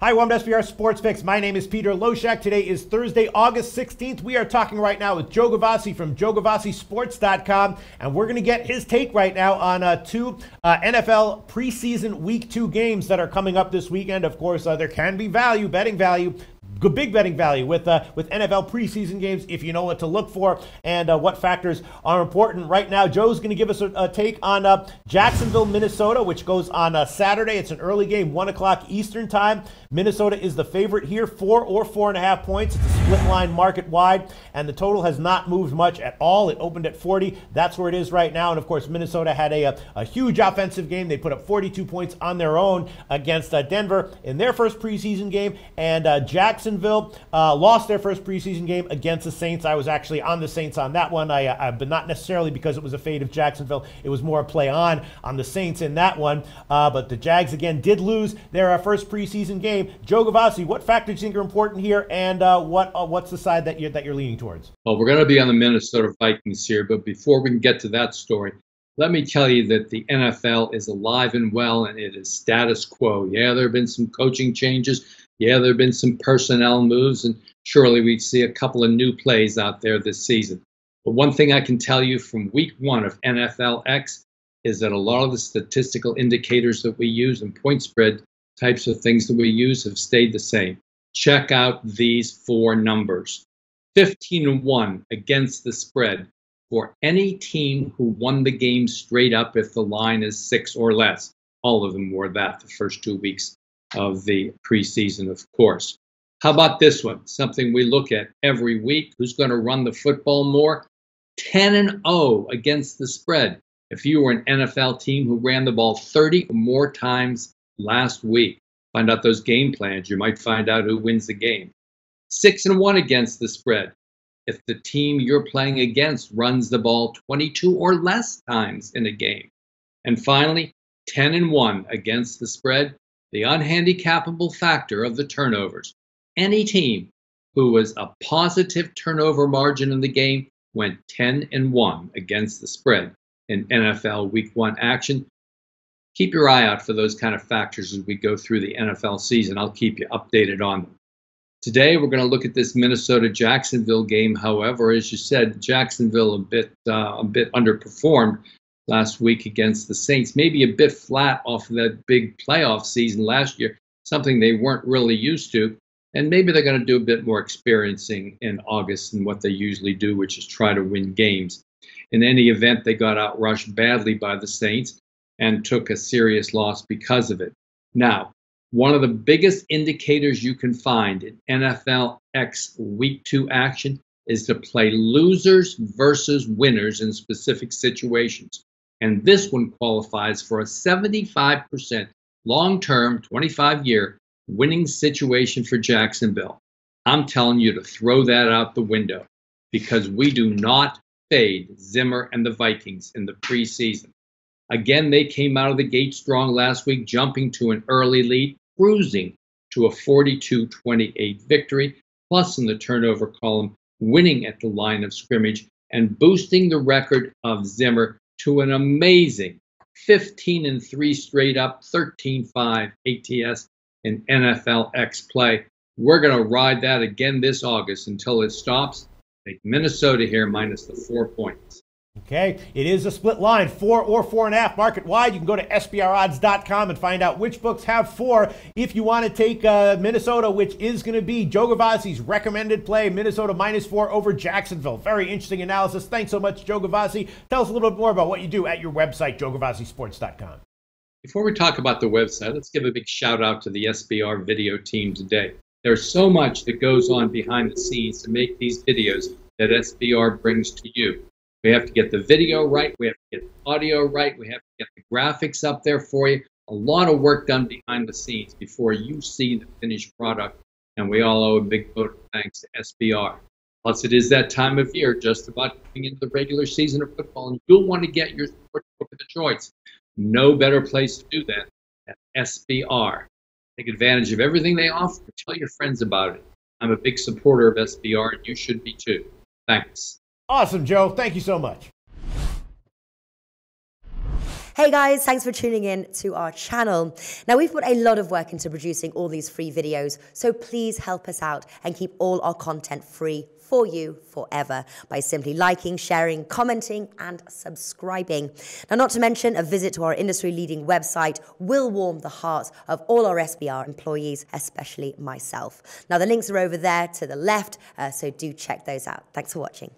Hi, welcome to SBR Sports Fix. My name is Peter Loshak. Today is Thursday, August 16th. We are talking right now with Joe Gavazzi from JoeGavazziSports.com, and we're going to get his take right now on two NFL preseason Week 2 games that are coming up this weekend. Of course, there can be value, betting value, good big betting value with NFL preseason games if you know what to look for and what factors are important. Right now, Joe's going to give us a take on Jacksonville, Minnesota, which goes on Saturday. It's an early game, 1 o'clock Eastern time. Minnesota is the favorite here, 4 or 4.5 points. It's a split line market wide, and the total has not moved much at all. It opened at 40. That's where it is right now. And of course, Minnesota had a huge offensive game. They put up 42 points on their own against Denver in their first preseason game, and Jacksonville lost their first preseason game against the Saints. I was actually on the Saints on that one, but not necessarily because it was a fade of Jacksonville. It was more a play on the Saints in that one. But the Jags, again, did lose their first preseason game. Joe Gavazzi, what factors do you think are important here, and what's the side that you're leaning towards? Well, we're going to be on the Minnesota Vikings here, but before we can get to that story, let me tell you that the NFL is alive and well, and it is status quo. Yeah, there have been some coaching changes. Yeah, there have been some personnel moves, and surely we see a couple of new plays out there this season. But one thing I can tell you from week 1 of NFL X is that a lot of the statistical indicators that we use and point spread types of things that we use have stayed the same. Check out these 4 numbers. 15-1 against the spread for any team who won the game straight up if the line is 6 or less. All of them were that the first 2 weeks of the preseason, of course. How about this one? Something we look at every week. Who's going to run the football more? 10-0 against the spread. If you were an NFL team who ran the ball 30 or more times last week, find out those game plans. You might find out who wins the game. 6-1 against the spread. If the team you're playing against runs the ball 22 or less times in a game. And finally, 10-1 against the spread. The unhandicappable factor of the turnovers. Any team who was a positive turnover margin in the game went 10-1 against the spread in NFL Week 1 action. Keep your eye out for those kind of factors as we go through the NFL season. I'll keep you updated on them. Today, we're going to look at this Minnesota-Jacksonville game. However, as you said, Jacksonville a bit underperformed last week against the Saints, maybe a bit flat off of that big playoff season last year, something they weren't really used to. And maybe they're going to do a bit more experiencing in August than what they usually do, which is try to win games. In any event, they got outrushed badly by the Saints and took a serious loss because of it. Now, one of the biggest indicators you can find in NFL X Week 2 action is to play losers versus winners in specific situations. And this one qualifies for a 75% long-term, 25-year winning situation for Jacksonville. I'm telling you to throw that out the window because we do not fade Zimmer and the Vikings in the preseason. Again, they came out of the gate strong last week, jumping to an early lead, cruising to a 42-28 victory, plus in the turnover column, winning at the line of scrimmage and boosting the record of Zimmer to an amazing 15-3 straight up, 13-5 ATS in NFL X play. We're going to ride that again this August until it stops. Take Minnesota here minus the 4 points. Okay, it is a split line, 4 or 4.5 market wide. You can go to SBRodds.com and find out which books have 4. If you want to take Minnesota, which is going to be Joe Gavazzi's recommended play, Minnesota minus 4 over Jacksonville. Very interesting analysis. Thanks so much, Joe Gavazzi. Tell us a little bit more about what you do at your website, JoeGavazziSports.com. Before we talk about the website, let's give a big shout out to the SBR video team today. There's so much that goes on behind the scenes to make these videos that SBR brings to you. We have to get the video right. We have to get the audio right. We have to get the graphics up there for you. A lot of work done behind the scenes before you see the finished product. And we all owe a big vote of thanks to SBR. Plus, it is that time of year, just about coming into the regular season of football, and you'll want to get your sportsbook of the choice. No better place to do that than SBR. Take advantage of everything they offer. Tell your friends about it. I'm a big supporter of SBR, and you should be too. Thanks. Awesome, Joe. Thank you so much. Hey guys, thanks for tuning in to our channel. Now, we've put a lot of work into producing all these free videos, so please help us out and keep all our content free for you forever by simply liking, sharing, commenting, and subscribing. Now, not to mention, a visit to our industry-leading website will warm the hearts of all our SBR employees, especially myself. Now, the links are over there to the left, so do check those out. Thanks for watching.